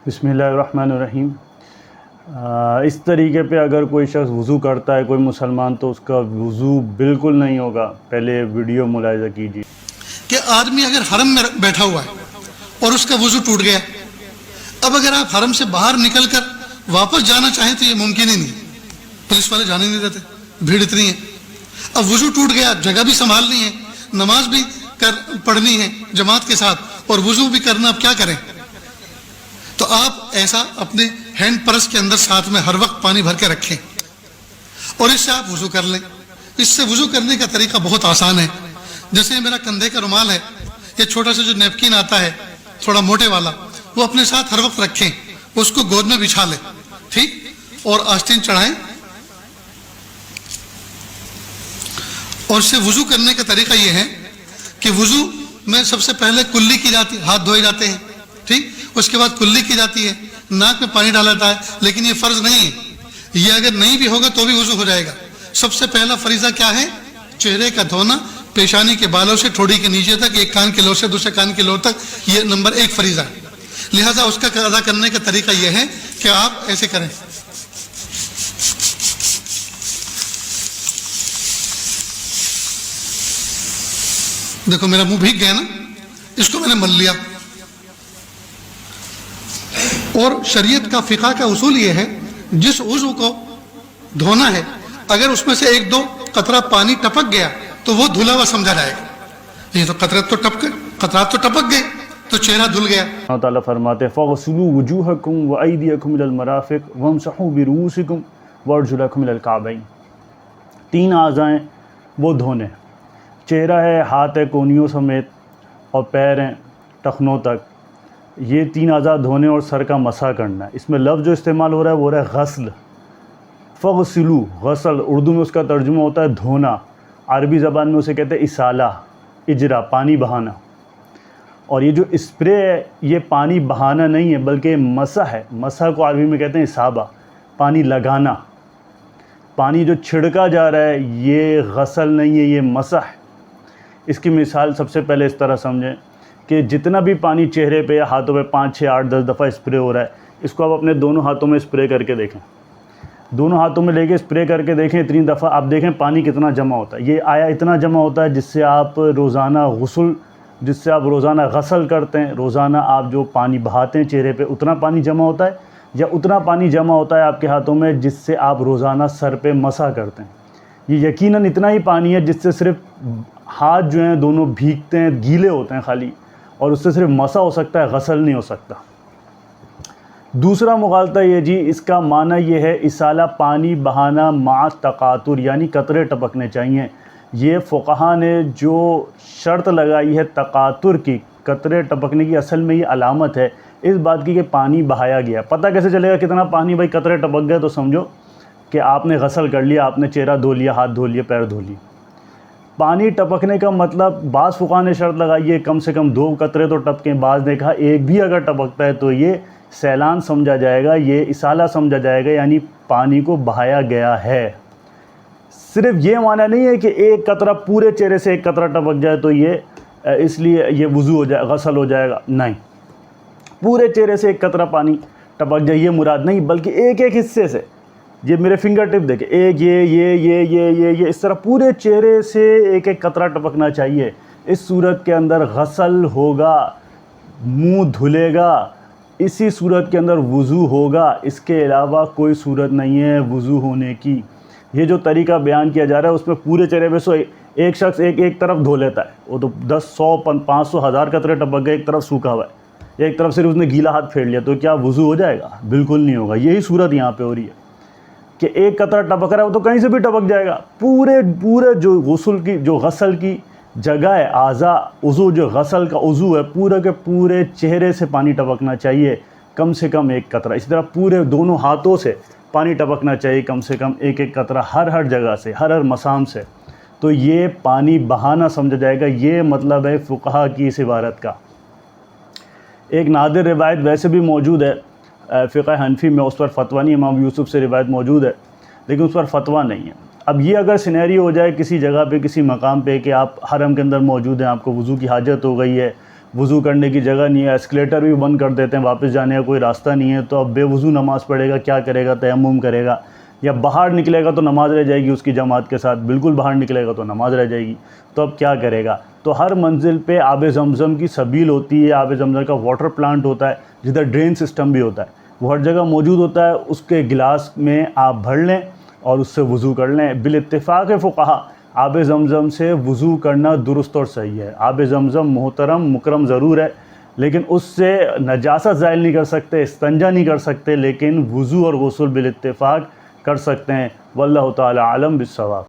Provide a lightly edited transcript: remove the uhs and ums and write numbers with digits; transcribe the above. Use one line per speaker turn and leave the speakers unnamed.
بسم اللہ الرحمن الرحیم۔ اس طریقے پہ اگر کوئی شخص وضو کرتا ہے، کوئی مسلمان، تو اس کا وضو بالکل نہیں ہوگا۔ پہلے ویڈیو ملاحظہ کیجیے
کہ آدمی اگر حرم میں بیٹھا ہوا ہے اور اس کا وضو ٹوٹ گیا، اب اگر آپ حرم سے باہر نکل کر واپس جانا چاہیں تو یہ ممکن ہی نہیں، پولیس والے جانے نہیں دیتے، بھیڑ اتنی ہے۔ اب وضو ٹوٹ گیا، جگہ بھی سنبھالنی ہے، نماز بھی پڑھنی ہے جماعت کے ساتھ، اور وضو بھی کرنا، اب کیا کریں؟ تو آپ ایسا اپنے ہینڈ پرس کے اندر ساتھ میں ہر وقت پانی بھر کے رکھیں اور اس سے آپ وضو کر لیں۔ اس سے وضو کرنے کا طریقہ بہت آسان ہے۔ جیسے میرا کندھے کا رومال ہے، یہ چھوٹا سا جو نیپکن آتا ہے تھوڑا موٹے والا، وہ اپنے ساتھ ہر وقت رکھیں، اس کو گود میں بچھا لیں، ٹھیک، اور آستین چڑھائیں، اور اس سے وضو کرنے کا طریقہ یہ ہے کہ وضو میں سب سے پہلے کلی کی جاتی ہے، ہاتھ دھوئے جاتے ہیں، ٹھیک، اس کے بعد کلی کی جاتی ہے، ناک میں پانی ڈالا جاتا ہے، لیکن یہ فرض نہیں ہے، یہ اگر نہیں بھی ہوگا تو بھی وضو ہو جائے گا۔ سب سے پہلا فریضہ کیا ہے؟ چہرے کا دھونا، پیشانی کے بالوں سے ٹھوڑی کے نیچے تک، ایک کان کے لوٹ سے دوسرے کان کے لوٹ تک، یہ نمبر 1 فریضہ ہے۔ لہذا اس کا ادا کرنے کا طریقہ یہ ہے کہ آپ ایسے کریں، دیکھو میرا منہ بھیگ گیا نا، اس کو میں نے مل لیا۔ اور شریعت کا فقہ کا اصول یہ ہے، جس عضو کو دھونا ہے اگر اس میں سے 1-2 قطرہ پانی ٹپک گیا تو وہ دھلا ہوا سمجھا جائے گا۔ یہ تو قطرات تو ٹپک گئے تو چہرہ دھل گیا۔
اللہ تعالیٰ فرماتے ہیں فَغْسِلُوا وُجُوهَكُمْ وَأَيْدِيَكُمْ إِلَى الْمَرَافِقِ وَامْسَحُوا بِرُؤُوسِكُمْ وَأَرْجُلَكُمْ إِلَى الْكَعْبَيْنِ۔ 3 اعضائیں وہ دھونے، چہرہ ہے، ہاتھ ہے کونیوں سمیت، اور پیر ہیں ٹخنوں تک، یہ 3 اعضاء دھونے اور سر کا مسح کرنا ہے۔ اس میں لفظ جو استعمال ہو رہا ہے وہ ہے غسل، فغسلو، غسل، اردو میں اس کا ترجمہ ہوتا ہے دھونا، عربی زبان میں اسے کہتے ہیں اسالہ، اجرا، پانی بہانا۔ اور یہ جو اسپرے ہے یہ پانی بہانا نہیں ہے بلکہ مسح ہے، مسح کو عربی میں کہتے ہیں اصابہ، پانی لگانا، پانی جو چھڑکا جا رہا ہے یہ غسل نہیں ہے، یہ مسح ہے۔ اس کی مثال سب سے پہلے اس طرح سمجھیں کہ جتنا بھی پانی چہرے پہ یا ہاتھوں پہ 5 6 8 10 دفعہ اسپرے ہو رہا ہے، اس کو آپ اپنے دونوں ہاتھوں میں اسپرے کر کے دیکھیں، دونوں ہاتھوں میں لے کے اسپرے کر کے دیکھیں اتنی دفعہ، آپ دیکھیں پانی کتنا جمع ہوتا ہے۔ یہ آیا اتنا جمع ہوتا ہے جس سے آپ روزانہ غسل کرتے ہیں، روزانہ آپ جو پانی بہاتے ہیں چہرے پہ اتنا پانی جمع ہوتا ہے، یا اتنا پانی جمع ہوتا ہے آپ کے ہاتھوں میں جس سے آپ روزانہ سر پہ مسح کرتے ہیں۔ یہ یقیناً اتنا ہی پانی ہے جس سے صرف ہاتھ جو ہیں دونوں بھیگتے ہیں، گیلے ہوتے ہیں خالی، اور اس سے صرف مسح ہو سکتا ہے، غسل نہیں ہو سکتا۔ دوسرا مغالطہ یہ جی، اس کا معنی یہ ہے اسالہ، پانی بہانا مع تقاطر، یعنی قطرے ٹپکنے چاہیے۔ یہ فقہا نے جو شرط لگائی ہے تقاطر کی، قطرے ٹپکنے کی، اصل میں یہ علامت ہے اس بات کی کہ پانی بہایا گیا۔ پتہ کیسے چلے گا کتنا پانی؟ بھائی قطرے ٹپک گئے تو سمجھو کہ آپ نے غسل کر لیا، آپ نے چہرہ دھو لیا، ہاتھ دھو لیے، پیر دھو لیے۔ پانی ٹپکنے کا مطلب بعض فقہا نے شرط لگائی ہے کم سے کم 2 قطرے تو ٹپکیں، بعض نے کہا 1 بھی اگر ٹپکتا ہے تو یہ سیلان سمجھا جائے گا، یہ اسالہ سمجھا جائے گا، یعنی پانی کو بہایا گیا ہے۔ صرف یہ معنی نہیں ہے کہ 1 قطرہ پورے چہرے سے 1 قطرہ ٹپک جائے تو یہ اس لیے یہ وضو ہو جائے، غسل ہو جائے گا، نہیں، پورے چہرے سے 1 قطرہ پانی ٹپک جائے یہ مراد نہیں، بلکہ ایک حصے سے، یہ میرے فنگر ٹپ دیکھیں، ایک یہ اس طرح پورے چہرے سے 1 قطرہ ٹپکنا چاہیے۔ اس صورت کے اندر غسل ہوگا، منہ دھلے گا، اسی صورت کے اندر وضو ہوگا، اس کے علاوہ کوئی صورت نہیں ہے وضو ہونے کی۔ یہ جو طریقہ بیان کیا جا رہا ہے اس میں پورے چہرے پہ ایک شخص ایک طرف دھو لیتا ہے، وہ تو 10 100 500 1000 قطرے ٹپک گئے، ایک طرف سوکھا ہوا ہے، ایک طرف صرف اس نے گیلا ہاتھ پھیر لیا، تو کیا وضو ہو جائے گا؟ بالکل نہیں ہوگا۔ یہی صورت یہاں پہ ہو رہی ہے کہ 1 قطرہ ٹپک رہا ہے وہ تو کہیں سے بھی ٹپک جائے گا، پورے جو غسل کی جگہ ہے، اعضاء، عضو، جو غسل کا عضو ہے، پورے کے پورے چہرے سے پانی ٹپکنا چاہیے، کم سے کم 1 قطرہ۔ اسی طرح پورے دونوں ہاتھوں سے پانی ٹپکنا چاہیے، کم سے کم 1 قطرہ، ہر جگہ سے، ہر مسام سے، تو یہ پانی بہانا سمجھا جائے گا۔ یہ مطلب ہے فقہا کی اس عبارت کا۔ ایک نادر روایت ویسے بھی موجود ہے فقہ حنفی میں، اس پر فتویٰ نہیں، امام یوسف سے روایت موجود ہے لیکن اس پر فتویٰ نہیں ہے۔ اب یہ اگر سینیریو ہو جائے کسی جگہ پہ، کسی مقام پہ کہ آپ حرم کے اندر موجود ہیں، آپ کو وضو کی حاجت ہو گئی ہے، وضو کرنے کی جگہ نہیں ہے، ایسکلیٹر بھی بند کر دیتے ہیں، واپس جانے کا کوئی راستہ نہیں ہے، تو اب بے وضو نماز پڑھے گا، کیا کرے گا؟ تیمم کرے گا، یا باہر نکلے گا تو نماز رہ جائے گی اس کی جماعت کے ساتھ، بالکل باہر نکلے گا تو نماز رہ جائے گی، تو اب کیا کرے گا؟ تو ہر منزل پہ آب زمزم کی سبیل ہوتی ہے، آب زمزم کا واٹر پلانٹ ہوتا ہے، جدھر ڈرین سسٹم بھی ہوتا ہے، وہ ہر جگہ موجود ہوتا ہے، اس کے گلاس میں آپ بھر لیں اور اس سے وضو کر لیں۔ بالاتفاق فقہا آب زمزم سے وضو کرنا درست اور صحیح ہے۔ آب زمزم محترم مکرم ضرور ہے، لیکن اس سے نجاست زائل نہیں کر سکتے، استنجا نہیں کر سکتے، لیکن وضو اور غسل بالاتفاق کر سکتے ہیں۔ واللہ تعالی عالم بالصواب۔